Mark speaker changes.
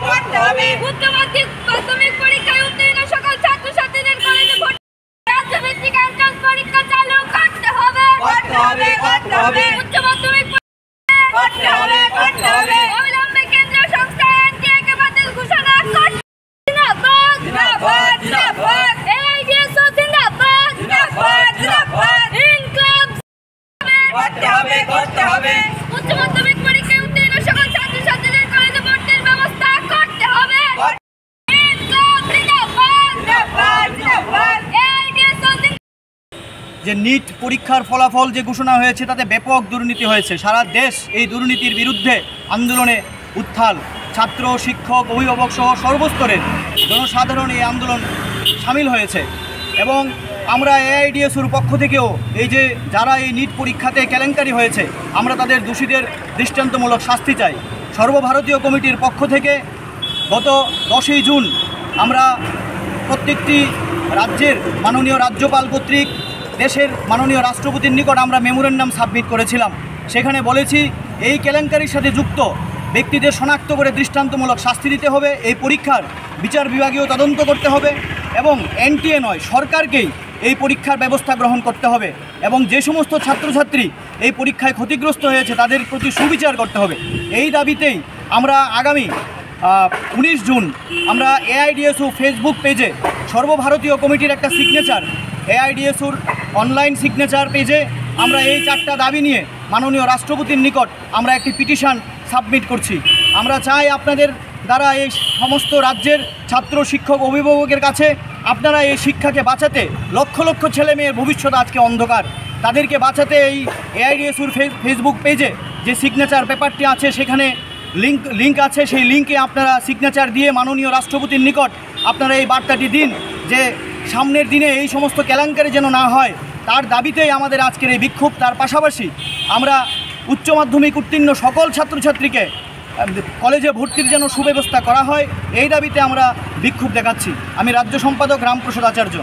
Speaker 1: করতে হবে। উচ্চ মাধ্যমিক পরীক্ষায় উত্তীর্ণ সকল ছাত্রছাত্রীদের কলেজে ভর্তি রাজ্যভিত্তিক এন্ট্রান্স পরীক্ষা চালু করতে হবে। উচ্চ মাধ্যমিক করতে হবে। অবিলম্বে কেন্দ্রীয় সংস্থা এনটিএকে বাতিল ঘোষণা করতে জিন্দাবাদ জিন্দাবাদ এআইডিএসও জিন্দাবাদ জিন্দাবাদ ইনকলাব করতে হবে। উচ্চ মাধ্যমিক পরীক্ষায় উত্তীর্ণ সকল ছাত্রছাত্রীদের কলেজে ভর্তির ব্যবস্থা করতে হবে। ইনকলাব জিন্দাবাদ জিন্দাবাদ এআইডিএসও
Speaker 2: যে নিট পরীক্ষার ফলাফল যে ঘোষণা হয়েছে তাতে ব্যাপক দুর্নীতি হয়েছে। সারা দেশ এই দুর্নীতির বিরুদ্ধে আন্দোলনে উত্থাল। ছাত্র, শিক্ষক, অভিভাবক সহ সর্বস্তরের জনসাধারণ এই আন্দোলন সামিল হয়েছে এবং আমরা এআইডিএসওর পক্ষ থেকেও এই যে যারা এই নিট পরীক্ষাতে কেলেঙ্কারি হয়েছে আমরা তাদের দোষীদের দৃষ্টান্তমূলক শাস্তি চাই। সর্বভারতীয় কমিটির পক্ষ থেকে গত 10ই জুন আমরা প্রত্যেকটি রাজ্যের মাননীয় রাজ্যপাল কর্তৃক দেশের মাননীয় রাষ্ট্রপতির নিকট আমরা মেমোরেন্ডাম সাবমিট করেছিলাম। সেখানে বলেছি এই কেলেঙ্কারির সাথে যুক্ত ব্যক্তিদের শনাক্ত করে দৃষ্টান্তমূলক শাস্তি দিতে হবে, এই পরীক্ষার বিচার বিভাগীয় তদন্ত করতে হবে এবং এনটিএ নয় সরকারকেই এই পরীক্ষার ব্যবস্থা গ্রহণ করতে হবে এবং যে সমস্ত ছাত্রছাত্রী এই পরীক্ষায় ক্ষতিগ্রস্ত হয়েছে তাদের প্রতি সুবিচার করতে হবে। এই দাবিতেই আমরা আগামী 19 জুন আমরা এআইডিএসও ফেসবুক পেজে সর্বভারতীয় কমিটির একটা সিগনেচার এআইডিএসওর অনলাইন সিগনেচার পেজে আমরা এই 4টা দাবি নিয়ে মাননীয় রাষ্ট্রপতির নিকট আমরা একটি পিটিশন সাবমিট করছি। আমরা চাই আপনাদের দ্বারা এই সমস্ত রাজ্যের ছাত্র, শিক্ষক, অভিভাবকের কাছে আপনারা এই শিক্ষাকে বাঁচাতে লক্ষ লক্ষ ছেলে মেয়ের ভবিষ্যৎ আজকে অন্ধকার, তাদেরকে বাঁচাতে এই এআইডিএসওর ফেসবুক পেজে যে সিগনেচার পেপারটি আছে সেখানে লিঙ্ক আছে, সেই লিঙ্কে আপনারা সিগনেচার দিয়ে মাননীয় রাষ্ট্রপতির নিকট আপনারা এই বার্তাটি দিন যে সামনের দিনে এই সমস্ত কেলেঙ্কারি যেন না হয়। তার দাবিতেই আমাদের আজকের এই বিক্ষোভ। তার পাশাপাশি আমরা উচ্চ মাধ্যমিক উত্তীর্ণ সকল ছাত্রছাত্রীকে কলেজে ভর্তির যেন সুব্যবস্থা করা হয় এই দাবিতে আমরা বিক্ষোভ দেখাচ্ছি। আমি রাজ্য সম্পাদক রামপ্রসাদ আচার্য।